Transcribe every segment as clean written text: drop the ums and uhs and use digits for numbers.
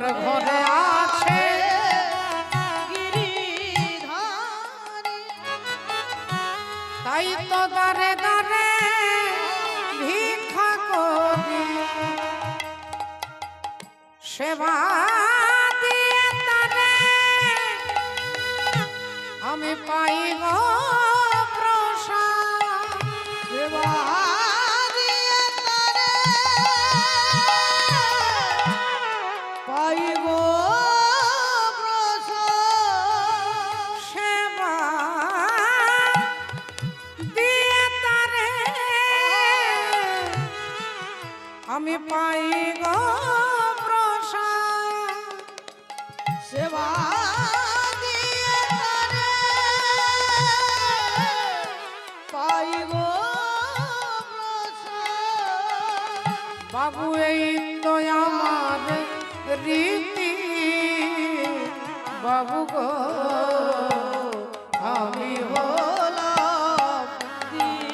আমার ঘরে আছে তাই তো দারে দারে ভিক্ষা করি সেবা দিয়ে তারে আমি পাইব প্রসাদ সেবা দিয়ে তারে পাইব প্রসাদ সেবা দিয়ে তারে আমি পাইব প্রসাদ সেবা দিয়ে তারে পাইব প্রসাদ বাবু এই তো আমার রীতি বাবু গো আমি হলাম দিন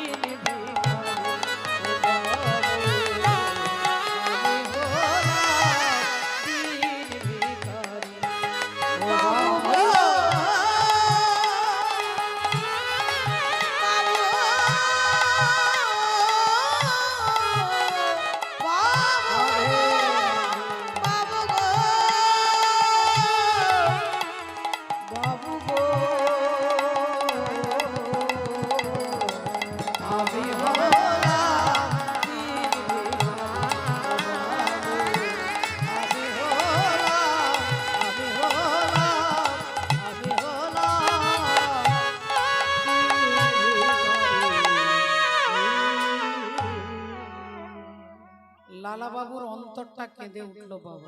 লালা বাবুর অন্তরটা কেঁদে উঠল বাবা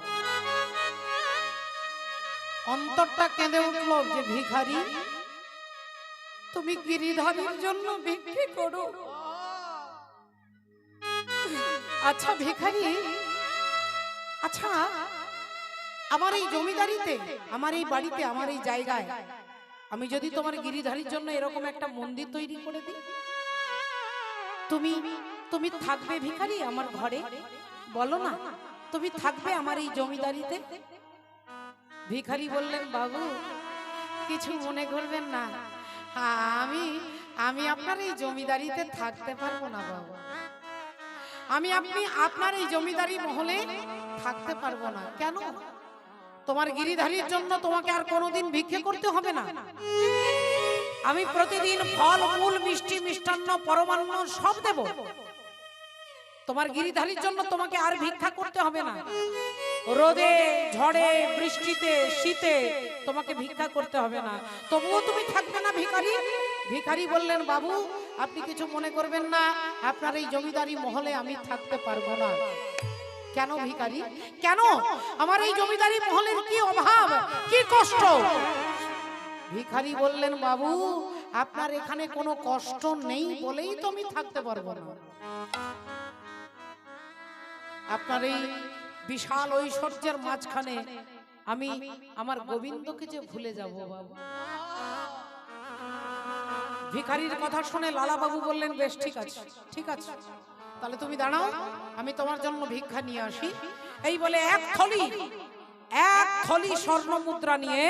অন্তরটা কেঁদে উঠল যে ভিখারি তুমি গিরিধারীর জন্য ভিক্ষে করো আচ্ছা ভিখারি আচ্ছা আমার এই জমিদারিতে আমার এই বাড়িতে আমার এই জায়গায় আমি যদি তোমার গিরিধারীর জন্য এরকম একটা মন্দির তৈরি করে দিই তুমি তুমি থাকবে ভিখারি আমার ঘরে বলো না তুমি থাকবে আমার এই জমিদারিতে ভিখারি বললেন বাবু কিছু মনে করবেন না আমি আমি আপনার এই জমিদারিতে থাকতে পারবো না বাবু আমি আপনার এই জমিদারি মহলে থাকতে পারবো না কেন তোমার গিরিধারীর জন্য তোমাকে আর কোনোদিন ভিক্ষে করতে হবে না আমি প্রতিদিন ফল মূল মিষ্টি মিষ্টান্ন পরমান্ন সব দেব তোমার গিরিধারীর জন্য তোমাকে আর ভিক্ষা করতে হবে না রোদে ঝড়ে বৃষ্টিতে শীতে তোমাকে ভিক্ষা করতে হবে না তবুও তুমি থাকবে না ভিখারি ভিখারি বললেন বাবু আপনি কিছু মনে করবেন না আপনার এই জমিদারি মহলে আমি থাকতে পারবো না কেন ভিখারি কেন আমার এই জমিদারি মহলের কি অভাব কি কষ্ট ভিখারি বললেন বাবু আপনার এখানে কোনো কষ্ট নেই বলেই তো আমি থাকতে পারবো না আপনার এই বিশাল ঐশ্বর্যের মাঝখানে আমি আমার গোবিন্দকে যে ভুলে যাব বাবু ভিখারির কথা শুনে লালা বাবু বললেন বেশ ঠিক আছে তাহলে তুমি দাঁড়াও আমি তোমার জন্য ভিক্ষা নিয়ে আসি এই বলে এক থলি স্বর্ণ মুদ্রা নিয়ে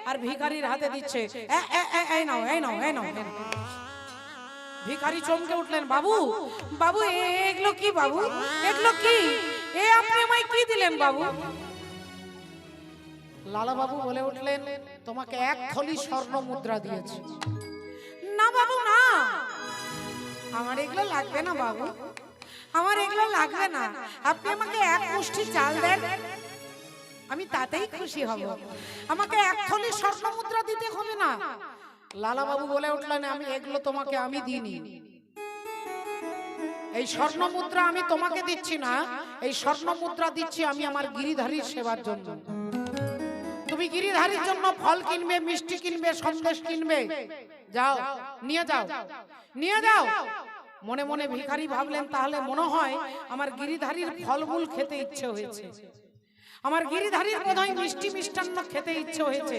আর ভিখারির হাতে দিচ্ছে এই নাও ভিখারি চমকে উঠলেন বাবু বাবু এগুলো কি বাবু এগুলো কি এ আপনি আমায় কি দিলেন বাবু লালা বাবু বলে উঠলেন তোমাকে এক থলি স্বর্ণ মুদ্রা দিয়েছি না বাবু না আমার এগুলো লাগবে না বাবু আমার এগুলো লাগবে না আপনি আমাকে এক মুষ্টি চাল দেন আমি তাতেই খুশি হব আমাকে এক থলি স্বর্ণ মুদ্রা দিতে হবে না লালা বাবু বলে উঠলেন আমি এগুলো তোমাকে আমি দিইনি এই স্বর্ণ মুদ্রা আমি তোমাকে দিচ্ছি না এই স্বর্ণ মুদ্রা দিচ্ছি আমি আমার গিরিধারীর সেবার জন্য তুমি গিরিধারীর জন্য ফল কিনবে মিষ্টি কিনবে সন্দেশ কিনবে যাও নিয়ে যাও মনে মনে ভিখারি ভাবলেন তাহলে মনে হয় আমার গিরিধারীর ফলমূল খেতে ইচ্ছে হয়েছে আমার গিরিধারীর বোধহয় মিষ্টি মিষ্টান্ন খেতে ইচ্ছে হয়েছে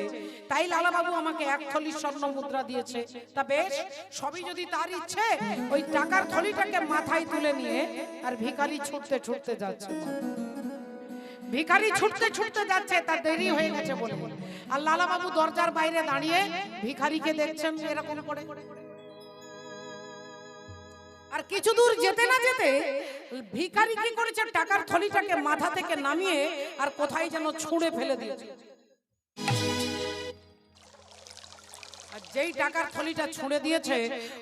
তাই লালা বাবু আমাকে এক থলি স্বর্ণ মুদ্রা দিয়েছে তা বেশ সবই যদি তার ইচ্ছে ওই টাকার থলিটাকে মাথায় তুলে নিয়ে আর ভিখারি ছুটতে ছুটতে যাচ্ছে ভিখারি ছুটতে ছুটতে যাচ্ছে, তার দেরি হয়ে গেছে বলে। আর লালা বাবু দরজার বাইরে দাঁড়িয়ে ভিখারিকে দেখছেন এরকম করে। আর কিছু দূর যেতে না যেতে ভিখারি কি করেছে, টাকার থলিটাকে মাথা থেকে নামিয়ে আর কোথায় যেন ছুঁড়ে ফেলে দিয়েছে। আর যেই টাকার থলিটা ছুঁড়ে দিয়েছে,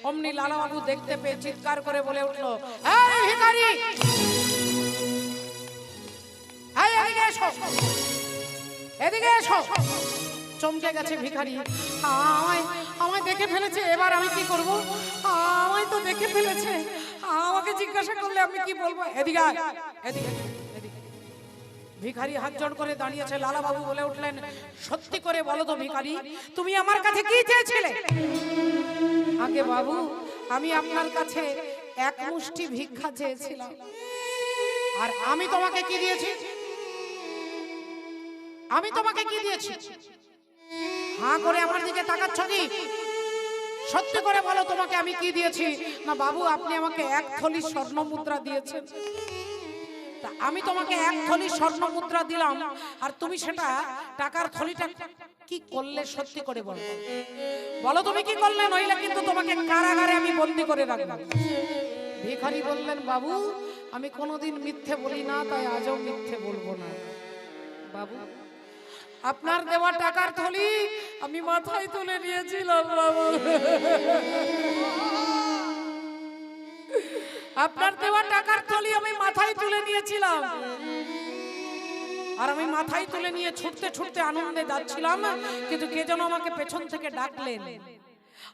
অমনি লালা বাবু দেখতে পেয়ে চিৎকার করে বলে উঠলো, এই ভিখারি, এই এদিকে এসো, এদিকে এসো। চমকে গেছে ভিখারি, আমায় দেখে ফেলেছে, এবার আমি কি করব? আমায় তো দেখে ফেলেছে, আমাকে জিজ্ঞাসা করলে আমি কি বলবো? এদিকে আয়, এদিকে, এদিকে। ভিখারি হাত জোড় করে দাঁড়িয়েছে। লালা বাবু বলে উঠলেন, সত্যি করে বলো তো ভিখারি, তুমি আমার কাছে কি চেয়েছিলে? আগে বাবু, আমি আপনার কাছে এক মুষ্টি ভিক্ষা চেয়েছিলাম। আর আমি তোমাকে কি দিয়েছি? আমি তোমাকে কি দিয়েছি? হাঁ করে আমার দিকে তাকাচ্ছ কি? সত্যি করে বলো, তোমাকে আমি কি দিয়েছি? না বাবু, আপনি আমাকে এক থলি স্বর্ণ মুদ্রা দিয়েছেন। তা আমি তোমাকে এক থলি স্বর্ণ মুদ্রা দিলাম, আর তুমি সেটা টাকার থলিটা কি করলে? সত্যি করে বলো, বলো তুমি কি করলে, নইলে কিন্তু তোমাকে কারাগারে আমি বন্দি করে রাখবো। ভিখারি বললেন, বাবু আমি কোনোদিন মিথ্যে বলি না, তাই আজও মিথ্যে বলবো না। বাবু, আপনার দেওয়া টাকার থলি আমি মাথায় তুলে নিয়েছিলাম বাবু। আপনার দেওয়া টাকার থলি আমি মাথায় তুলে নিয়েছিলাম, আর আমি মাথায় তুলে নিয়ে ছুটতে ছুটতে আনন্দে যাচ্ছিলাম, কিন্তু কে যেন আমাকে পেছন থেকে ডাকলেন।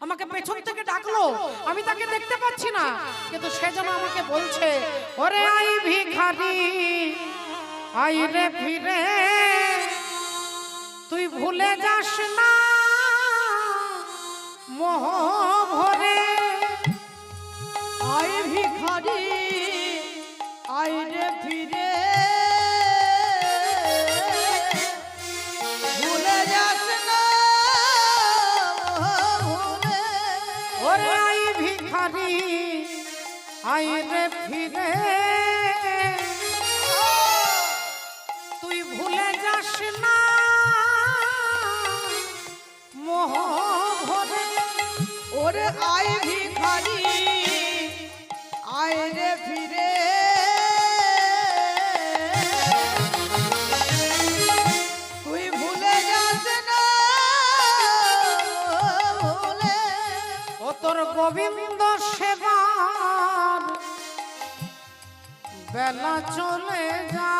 আমাকে পেছন থেকে ডাকলো, আমি তাকে দেখতে পাচ্ছি না, কিন্তু সে যেন আমাকে বলছে, ওরে আই ভিখারি, আই রে ফিরে, তুই ভুলে যাস না মোহ ভরে। আই ভিখারি, আই রে ফিরে, ভুলে যাস না ভুলে। ওরে আই ভিখারি, আই রে ফিরে, তুই ভুলে যাস না মোহ ভরে। ওরে আই ভিখারি, আই রে ফিরে, তুই ভুলে যাস না ভুলে। ও তোর গোবিন্দ সেবার বেলা চলে যায়,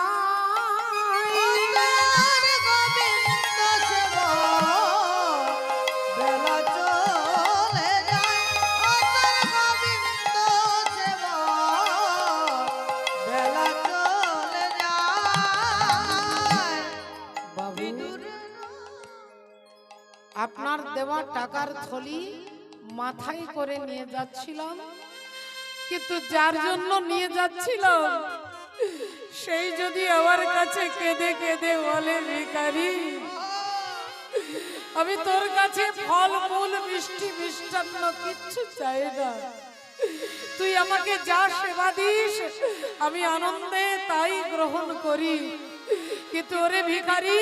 আপনার দেওয়া টাকার থলি মাথায় করে নিয়ে যাচ্ছিলাম, কিন্তু যার জন্য নিয়ে যাচ্ছিলাম সেই যদি আমার কাছে কেঁদে কেঁদে বলে, ভিখারি আমি তোর কাছে ফল মূল মিষ্টি মিষ্টান্ন কিচ্ছু চাই না, তুই আমাকে যা সেবা দিস আমি আনন্দে তাই গ্রহণ করি, কিন্তু ওরে ভিখারি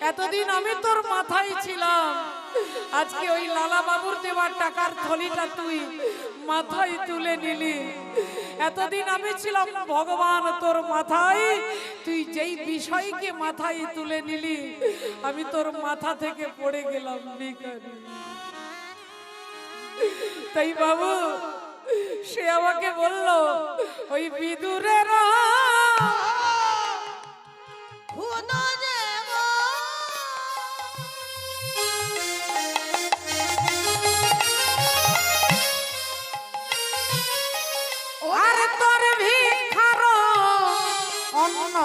এতদিন আমি তোর মাথায় ছিলাম, আজকে ওই লালা বাবুর দেওয়ার টাকার থলিটা তুই মাথায় তুলে নিলি। এতদিন আমি ছিলাম ভগবান তোর মাথায়, তুই যেই বিষয়কে মাথায় তুলে নিলি আমি তোর মাথা থেকে পড়ে গেলাম ভিখারি। তাই বাবু সে আমাকে বলল, ওই বিদুরের আর তোর ভিখার অন্য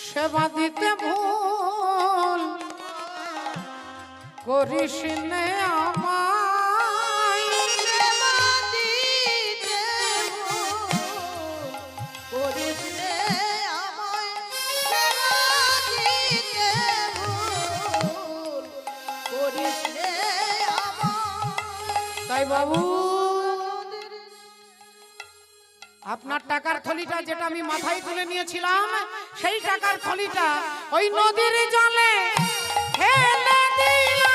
সেবা দিতে ভুল করিস নে আমায়, সেবা দিতে বাবু, আপনার টাকার থলিটা যেটা আমি মাথায় তুলে নিয়েছিলাম, সেই টাকার থলিটা ওই নদীর জলে ফেলে দিলাম।